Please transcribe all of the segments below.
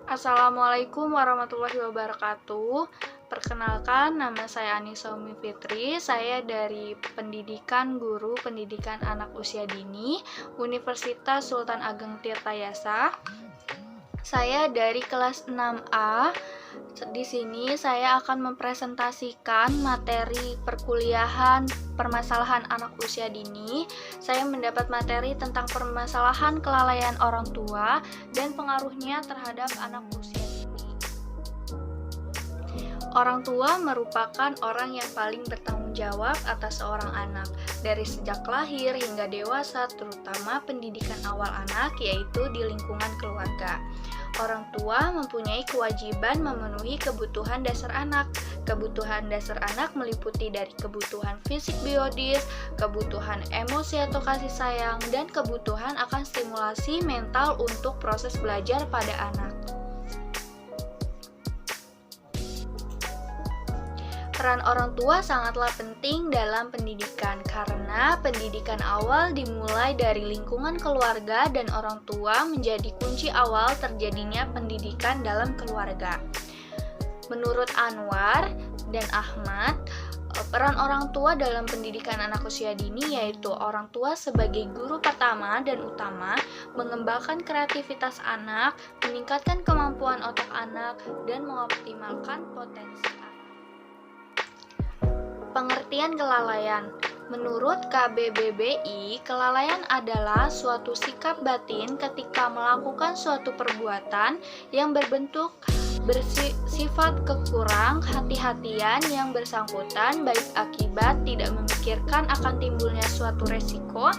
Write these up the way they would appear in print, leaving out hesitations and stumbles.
Assalamualaikum warahmatullahi wabarakatuh. Perkenalkan, nama saya Anissa Umi Fitri. Saya dari Pendidikan Guru Pendidikan Anak Usia Dini, Universitas Sultan Ageng Tirtayasa. Saya dari kelas 6A. Di sini saya akan mempresentasikan materi perkuliahan permasalahan anak usia dini. Saya mendapat materi tentang permasalahan kelalaian orang tua dan pengaruhnya terhadap anak usia dini. Orang tua merupakan orang yang paling bertanggung jawab atas seorang anak, dari sejak lahir hingga dewasa, terutama pendidikan awal anak, yaitu di lingkungan keluarga. Orang tua mempunyai kewajiban memenuhi kebutuhan dasar anak. Kebutuhan dasar anak meliputi dari kebutuhan fisik biologis, kebutuhan emosi atau kasih sayang, dan kebutuhan akan stimulasi mental untuk proses belajar pada anak. Peran orang tua sangatlah penting dalam pendidikan karena pendidikan awal dimulai dari lingkungan keluarga dan orang tua menjadi kunci awal terjadinya pendidikan dalam keluarga. Menurut Anwar dan Ahmad, peran orang tua dalam pendidikan anak usia dini yaitu orang tua sebagai guru pertama dan utama, mengembangkan kreativitas anak, meningkatkan kemampuan otak anak, dan mengoptimalkan potensi anak. Pengertian kelalaian. Menurut KBBBI, kelalaian adalah suatu sikap batin ketika melakukan suatu perbuatan yang bersifat kekurang hati-hatian yang bersangkutan baik akibat tidak memikirkan akan timbulnya suatu resiko,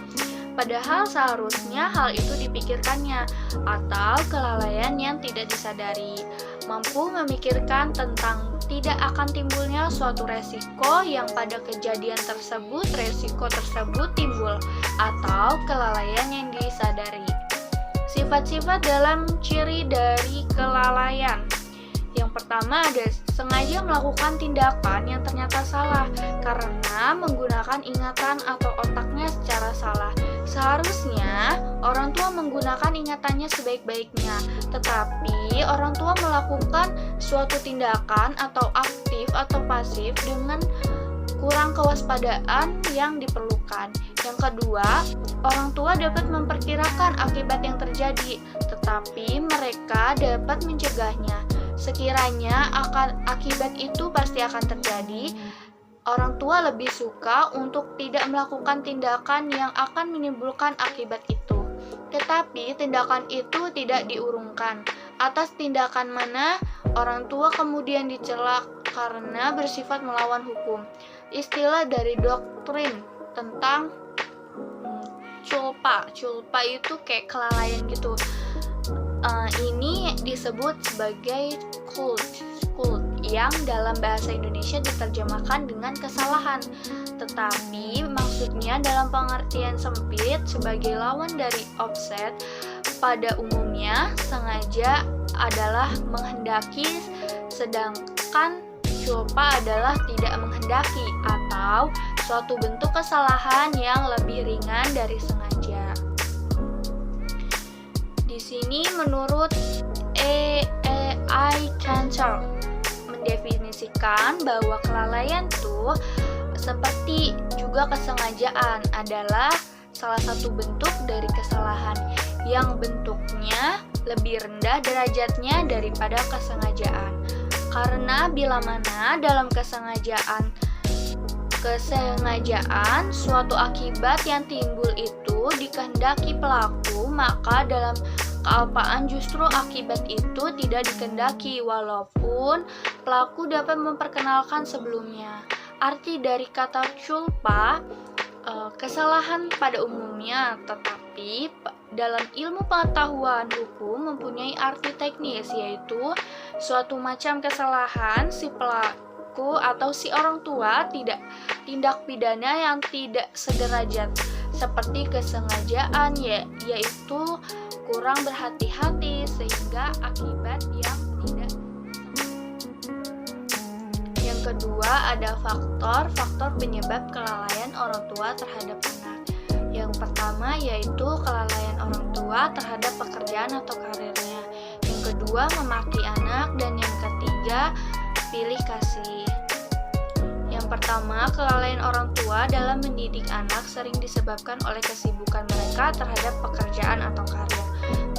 padahal seharusnya hal itu dipikirkannya, atau kelalaian yang tidak disadari, mampu memikirkan tentang tidak akan timbulnya suatu resiko yang pada kejadian tersebut resiko tersebut timbul, atau kelalaian yang disadari. Sifat-sifat dalam ciri dari kelalaian. Yang pertama ada sengaja melakukan tindakan yang ternyata salah karena menggunakan ingatan atau otaknya secara salah. Seharusnya orang tua menggunakan ingatannya sebaik-baiknya, tetapi orang tua melakukan suatu tindakan atau aktif atau pasif dengan kurang kewaspadaan yang diperlukan. Yang kedua, orang tua dapat memperkirakan akibat yang terjadi, tetapi mereka dapat mencegahnya. Sekiranya akibat itu pasti akan terjadi, orang tua lebih suka untuk tidak melakukan tindakan yang akan menimbulkan akibat itu. Tetapi tindakan itu tidak diurungkan. Atas tindakan mana orang tua kemudian dicela karena bersifat melawan hukum. Istilah dari doktrin tentang culpa itu kayak kelalaian gitu. Ini disebut sebagai cult yang dalam bahasa Indonesia diterjemahkan dengan kesalahan, tetapi maksudnya dalam pengertian sempit sebagai lawan dari offset. Pada umumnya sengaja adalah menghendaki, sedangkan culpa adalah tidak menghendaki atau suatu bentuk kesalahan yang lebih ringan dari sengaja. Di sini menurut A.I. Cancer mendefinisikan bahwa kelalaian itu seperti juga kesengajaan adalah salah satu bentuk dari kesalahan yang bentuknya lebih rendah derajatnya daripada kesengajaan. Karena bila mana dalam kesengajaan suatu akibat yang timbul itu dikehendaki pelaku, maka dalam kealpaan justru akibat itu tidak dikehendaki walaupun pelaku dapat memperkenalkan sebelumnya. Arti dari kata culpa, kesalahan pada umumnya, tetapi dalam ilmu pengetahuan hukum mempunyai arti teknis, yaitu suatu macam kesalahan si pelaku atau si orang tua tindak pidana yang tidak sederajat seperti kesengajaan, yaitu kurang berhati-hati sehingga akibat yang tidak. Yang kedua ada faktor penyebab kelalaian orang tua terhadap anak. Yang pertama yaitu kelalaian orang tua terhadap pekerjaan atau karirnya. Yang Yang kedua, memaki anak. Dan yang ketiga, pilih kasih. Yang pertama, kelalaian orang tua dalam mendidik anak sering disebabkan oleh kesibukan mereka terhadap pekerjaan atau karir.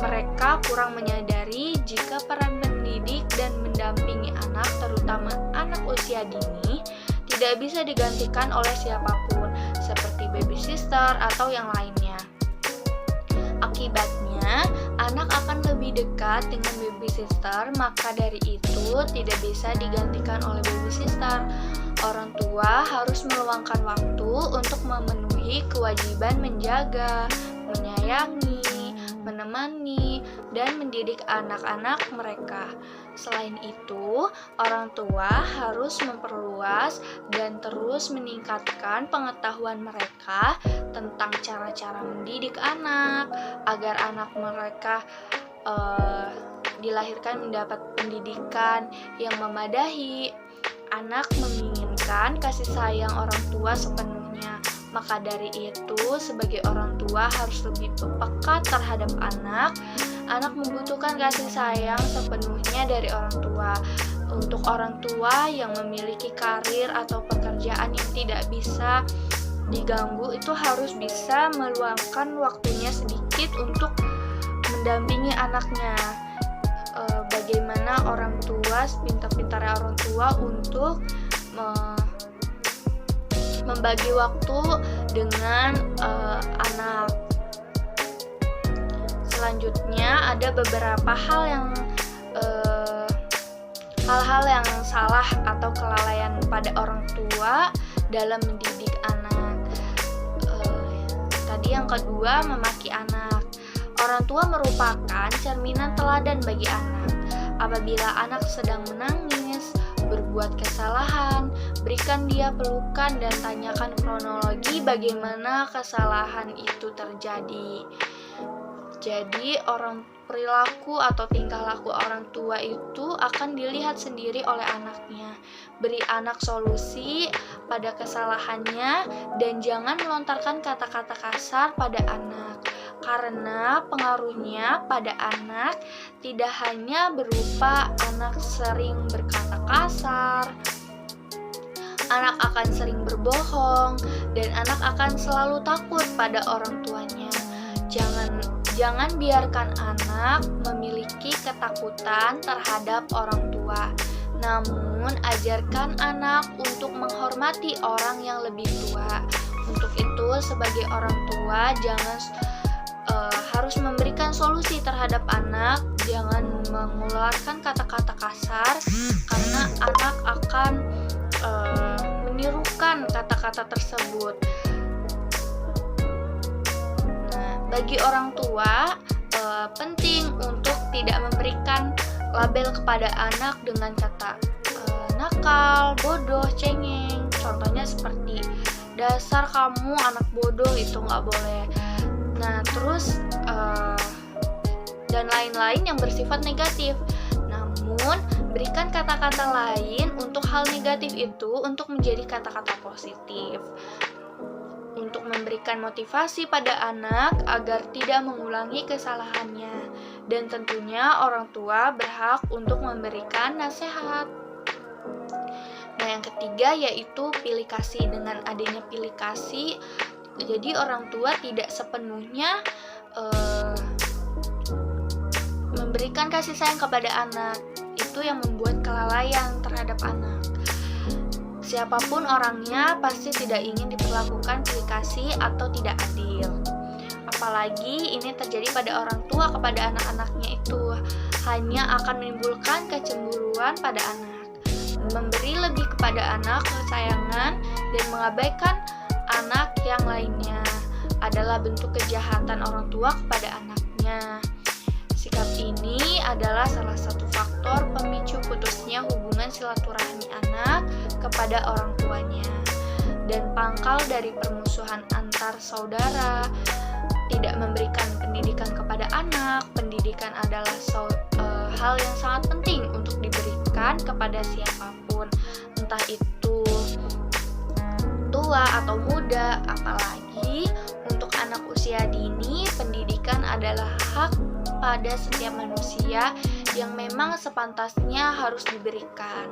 Mereka kurang menyadari jika peran mendidik dan mendampingi anak, terutama anak usia dini, tidak bisa digantikan oleh siapapun, seperti babysitter atau yang lainnya. Akibatnya, anak akan lebih dekat dengan babysitter, maka dari itu tidak bisa digantikan oleh babysitter. Orang tua harus meluangkan waktu untuk memenuhi kewajiban menjaga, menyayangi, menemani, dan mendidik anak-anak mereka. Selain itu, orang tua harus memperluas dan terus meningkatkan pengetahuan mereka tentang cara-cara mendidik anak, agar anak mereka dilahirkan mendapat pendidikan yang memadai. Anak menginginkan kasih sayang orang tua sepenuhnya. Maka dari itu, sebagai orang tua harus lebih peka terhadap anak. Anak membutuhkan kasih sayang sepenuhnya dari orang tua. Untuk orang tua yang memiliki karir atau pekerjaan yang tidak bisa diganggu, itu harus bisa meluangkan waktunya sedikit untuk mendampingi anaknya. Bagaimana orang tua, pintar-pintarnya orang tua untuk membagi waktu dengan anak. Selanjutnya ada beberapa hal yang salah atau kelalaian pada orang tua dalam mendidik anak. Tadi yang kedua, memaki anak. Orang tua merupakan cerminan teladan bagi anak. Apabila anak sedang menangis, berbuat kesalahan, berikan dia pelukan dan tanyakan kronologi bagaimana kesalahan itu terjadi. Jadi, perilaku atau tingkah laku orang tua itu akan dilihat sendiri oleh anaknya. Beri anak solusi pada kesalahannya dan jangan melontarkan kata-kata kasar pada anak. Karena pengaruhnya pada anak tidak hanya berupa anak sering berkata kasar, anak akan sering berbohong, dan anak akan selalu takut pada orang tuanya. Jangan biarkan anak memiliki ketakutan terhadap orang tua. Namun, ajarkan anak untuk menghormati orang yang lebih tua. Untuk itu, sebagai orang tua, harus memberikan solusi terhadap anak. Jangan mengeluarkan kata-kata kasar, karena anak akan menirukan kata-kata tersebut. Nah, bagi orang tua penting untuk tidak memberikan label kepada anak dengan kata nakal, bodoh, cengeng. Contohnya seperti dasar kamu anak bodoh, itu nggak boleh. Nah, terus dan lain-lain yang bersifat negatif. Namun, berikan kata-kata lain untuk hal negatif itu untuk menjadi kata-kata positif. Untuk memberikan motivasi pada anak agar tidak mengulangi kesalahannya. Dan tentunya orang tua berhak untuk memberikan nasihat. Nah, yang ketiga yaitu pilih kasih. Dengan adanya pilih kasih, jadi orang tua tidak sepenuhnya memberikan kasih sayang kepada anak. Itu yang membuat kelalaian terhadap anak. Siapapun orangnya pasti tidak ingin diperlakukan pilih kasih atau tidak adil. Apalagi ini terjadi pada orang tua kepada anak-anaknya, itu hanya akan menimbulkan kecemburuan pada anak. Memberi lebih kepada anak kesayangan dan mengabaikan anak yang lainnya adalah bentuk kejahatan orang tua kepada anaknya. Sikap ini adalah salah satu faktor pemicu putusnya hubungan silaturahmi anak kepada orang tuanya dan pangkal dari permusuhan antar saudara. Tidak memberikan pendidikan kepada anak. Pendidikan adalah hal yang sangat penting untuk diberikan kepada siapapun, entah itu tua atau muda. Apalagi untuk anak usia dini, pendidikan adalah hak pada setiap manusia yang memang sepantasnya harus diberikan.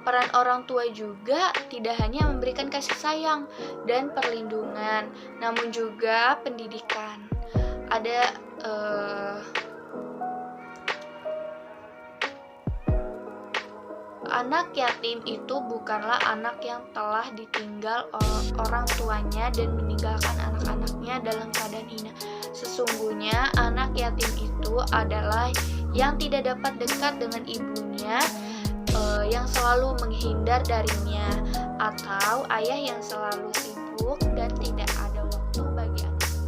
Peran orang tua juga tidak hanya memberikan kasih sayang dan perlindungan, namun juga pendidikan. Ada anak yatim itu bukanlah anak yang telah ditinggal orang tuanya dan meninggalkan anak-anaknya dalam keadaan hina. Sesungguhnya anak yatim itu adalah yang tidak dapat dekat dengan ibunya, yang selalu menghindar darinya, atau ayah yang selalu sibuk dan tidak ada waktu bagi anaknya.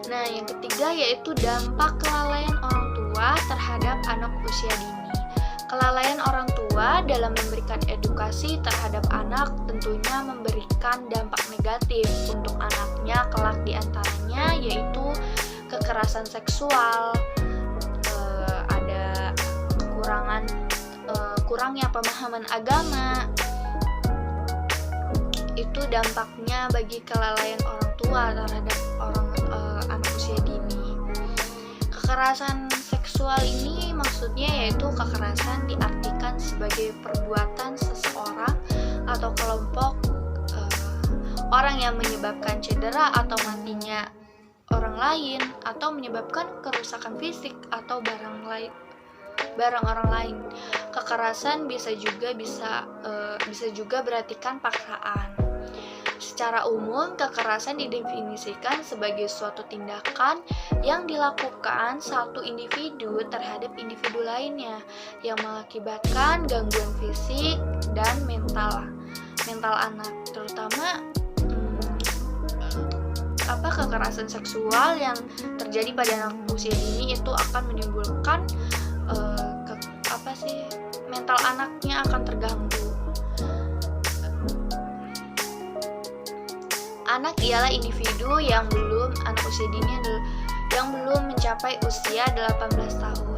Nah, yang ketiga yaitu dampak kelalaian orang tua terhadap anak usia dini. Kelalaian orang tua dalam memberikan edukasi terhadap anak tentunya memberikan dampak negatif untuk anaknya kelak, diantaranya yaitu kekerasan seksual, ada kurangnya pemahaman agama. Itu dampaknya bagi kelalaian orang tua terhadap anak usia dini. Kekerasan seksual ini maksudnya yaitu kekerasan diartikan sebagai perbuatan seseorang atau kelompok orang yang menyebabkan cedera atau matinya orang lain, atau menyebabkan kerusakan fisik atau barang orang lain. Kekerasan bisa juga berartikan paksaan. Secara umum, kekerasan didefinisikan sebagai suatu tindakan yang dilakukan satu individu terhadap individu lainnya yang mengakibatkan gangguan fisik dan mental anak, terutama kekerasan seksual yang terjadi pada anak usia dini itu akan menimbulkan mental anaknya akan terganggu. Anak ialah individu anak usia dini yang belum mencapai usia 18 tahun.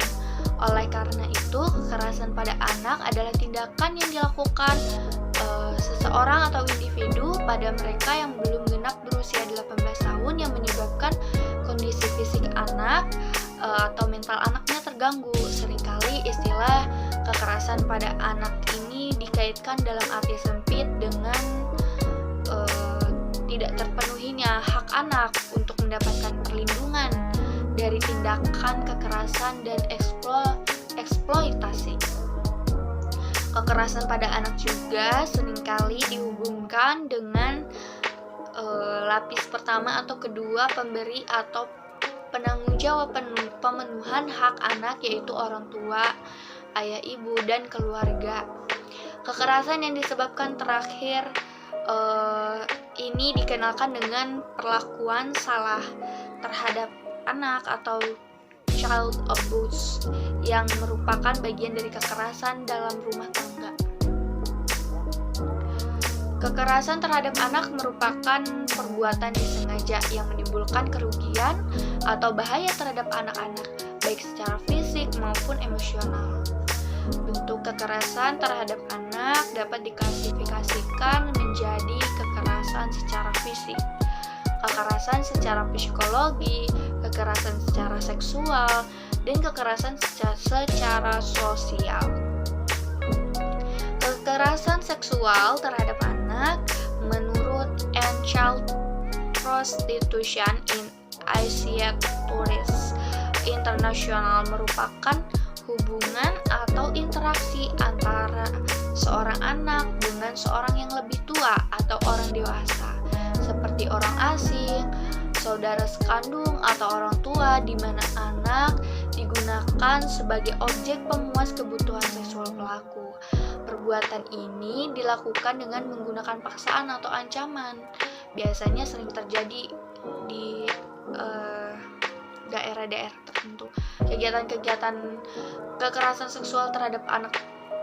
Oleh karena itu, kekerasan pada anak adalah tindakan yang dilakukan seseorang atau individu pada mereka yang belum genap berusia 18 tahun yang menyebabkan kondisi fisik anak atau mental anaknya terganggu. Seringkali istilah kekerasan pada anak ini dikaitkan dalam arti sempit dengan tidak terpenuhinya hak anak untuk mendapatkan perlindungan dari tindakan kekerasan dan eksploitasi. Kekerasan pada anak juga seringkali dihubungkan dengan lapis pertama atau kedua pemberi atau penanggung jawab pemenuhan hak anak, yaitu orang tua, ayah, ibu, dan keluarga. Kekerasan yang disebabkan terakhir ini dikenalkan dengan perlakuan salah terhadap anak atau child abuse yang merupakan bagian dari kekerasan dalam rumah tangga. Kekerasan terhadap anak merupakan perbuatan disengaja yang menimbulkan kerugian atau bahaya terhadap anak-anak, baik secara fisik maupun emosional. Bentuk kekerasan terhadap anak dapat diklasifikasikan menjadi kekerasan secara fisik, kekerasan secara psikologi, kekerasan secara seksual, dan kekerasan secara sosial. Kekerasan seksual terhadap anak menurut End Child Prostitution in Asia Tourist International merupakan hubungan atau interaksi antara seorang anak dengan seorang yang lebih tua atau orang dewasa, seperti orang asing, saudara sekandung, atau orang tua, di mana anak digunakan sebagai objek pemuas kebutuhan seksual pelaku. Perbuatan ini dilakukan dengan menggunakan paksaan atau ancaman. Biasanya sering terjadi di daerah-daerah tertentu. Kegiatan-kegiatan kekerasan seksual terhadap anak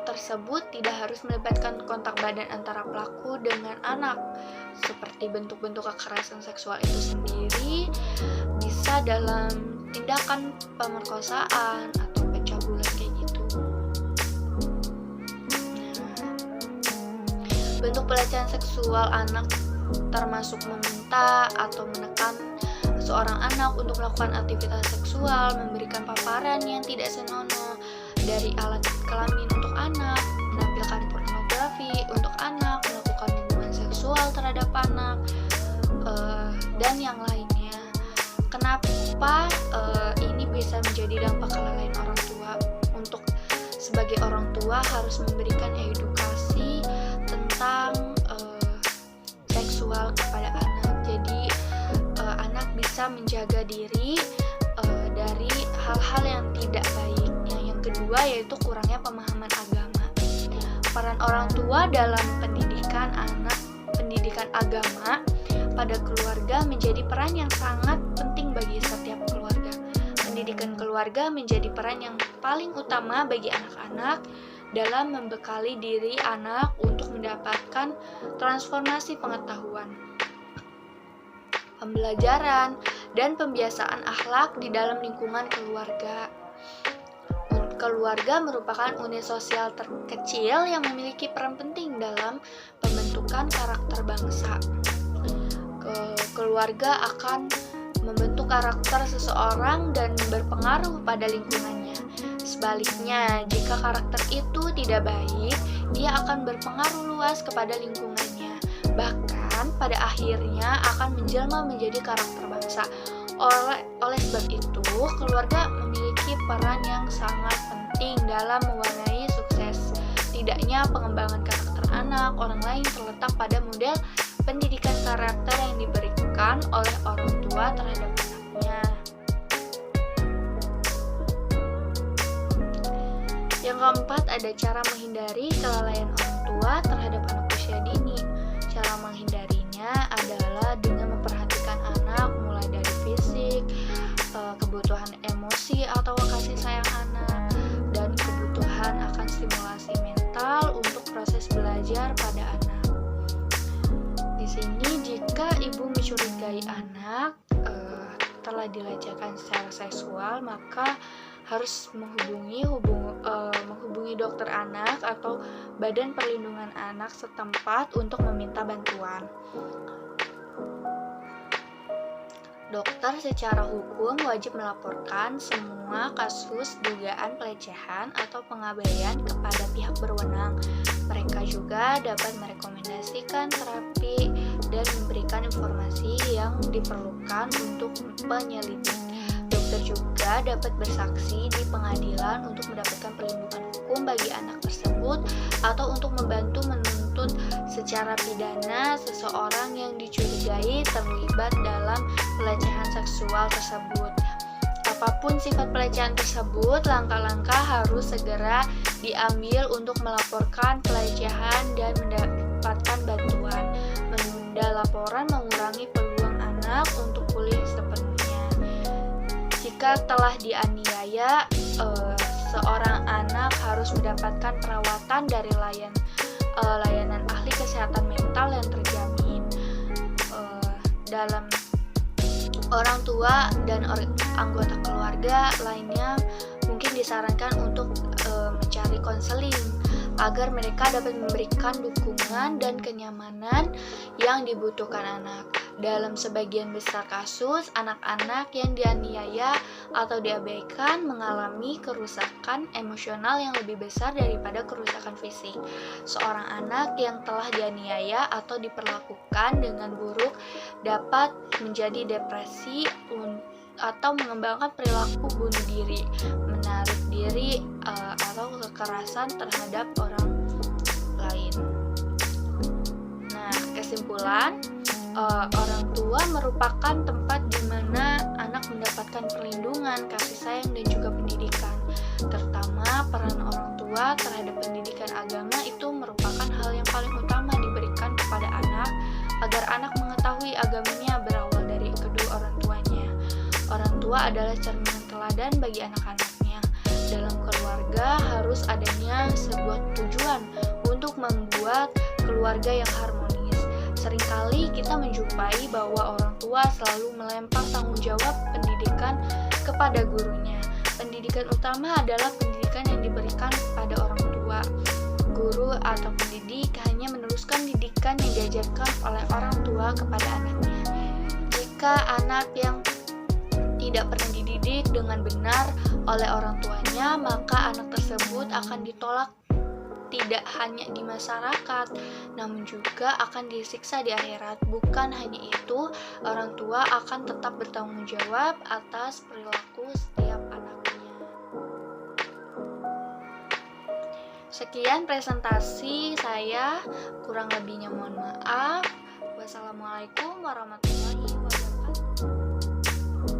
tersebut tidak harus melibatkan kontak badan antara pelaku dengan anak. Seperti bentuk-bentuk kekerasan seksual itu sendiri bisa dalam tindakan pemerkosaan atau pencabulan kayak gitu. Bentuk pelecehan seksual anak termasuk meminta atau menekan seorang anak untuk melakukan aktivitas seksual, memberikan paparan yang tidak senonoh dari alat kelamin untuk anak, menampilkan pornografi untuk anak, melakukan hubungan seksual terhadap anak, dan yang lainnya. Kenapa ini bisa menjadi dampak kelalaian orang tua? Untuk sebagai orang tua harus memberikan edukasi tentang seksual kepada anak. Jadi anak bisa menjaga diri dari hal-hal yang tidak baik. Yang kedua yaitu kurangnya pemahaman agama. Peran orang tua dalam pendidikan agama pada keluarga menjadi peran yang sangat penting bagi setiap keluarga. Pendidikan keluarga menjadi peran yang paling utama bagi anak-anak dalam membekali diri anak untuk mendapatkan transformasi pengetahuan, pembelajaran, dan pembiasaan akhlak di dalam lingkungan keluarga. Keluarga merupakan unit sosial terkecil yang memiliki peran penting dalam pembentukan karakter bangsa. Keluarga akan membentuk karakter seseorang dan berpengaruh pada lingkungannya. Sebaliknya, jika karakter itu tidak baik, dia akan berpengaruh luas kepada lingkungannya. Bahkan pada akhirnya akan menjelma menjadi karakter bangsa. Oleh sebab itu, keluarga memiliki peran yang sangat penting dalam mewarnai sukses tidaknya pengembangan karakter anak orang lain terletak pada model pendidikan karakter yang diberikan oleh orang tua terhadap anaknya. Yang keempat, ada cara menghindari kelalaian orang tua terhadap anak usia dini. Cara menghindarinya adalah dengan memperhatikan anak mulai dari fisik, kebutuhan emosi atau kasih sayang anak, dan kebutuhan akan stimulasi mental untuk proses belajar pada anak. Di sini jika ibu mencurigai anak telah dilecehkan secara seksual, maka harus menghubungi dokter anak atau Badan Perlindungan Anak setempat untuk meminta bantuan. Dokter secara hukum wajib melaporkan semua kasus dugaan pelecehan atau pengabaian kepada pihak berwenang. Mereka juga dapat merekomendasikan terapi dan memberikan informasi yang diperlukan untuk penyelidik. Dokter juga dapat bersaksi di pengadilan untuk mendapatkan perlindungan hukum bagi anak tersebut atau untuk membantu menuntut secara pidana seseorang yang dicurigai terlibat dalam pelecehan seksual tersebut. Apapun sifat pelecehan tersebut, langkah-langkah harus segera diambil untuk melaporkan pelecehan dan mendapatkan bantuan. Menunda laporan mengurangi peluang anak untuk pulih sepenuhnya. Jika telah dianiaya, seorang anak harus mendapatkan perawatan dari layanan ahli kesehatan mental yang terjamin. Dalam orang tua dan anggota keluarga lainnya mungkin disarankan untuk mencari konseling agar mereka dapat memberikan dukungan dan kenyamanan yang dibutuhkan anak. Dalam sebagian besar kasus, anak-anak yang dianiaya atau diabaikan mengalami kerusakan emosional yang lebih besar daripada kerusakan fisik. Seorang anak yang telah dianiaya atau diperlakukan dengan buruk dapat menjadi depresi atau mengembangkan perilaku bunuh diri, menarik diri, atau kekerasan terhadap orang lain. Nah, kesimpulan, orang tua merupakan tempat di mana anak mendapatkan perlindungan, kasih sayang, dan juga pendidikan. Terutama peran orang tua terhadap pendidikan agama itu merupakan hal yang paling utama diberikan kepada anak agar anak mengetahui agamanya berawal dari kedua orang tuanya. Orang tua adalah cerminan teladan bagi anak-anaknya. Dalam keluarga harus adanya sebuah tujuan untuk membuat keluarga yang harmonis. Seringkali kita menjumpai bahwa orang tua selalu melempar tanggung jawab pendidikan kepada gurunya. Pendidikan utama adalah pendidikan yang diberikan kepada orang tua. Guru atau pendidik hanya meneruskan didikan yang diajarkan oleh orang tua kepada anaknya. Jika anak yang tidak pernah dididik dengan benar oleh orang tuanya, maka anak tersebut akan ditolak tidak hanya di masyarakat, namun juga akan disiksa di akhirat. Bukan hanya itu, orang tua akan tetap bertanggung jawab atas perilaku setiap anaknya. Sekian presentasi saya, kurang lebihnya mohon maaf. Wassalamualaikum warahmatullahi wabarakatuh.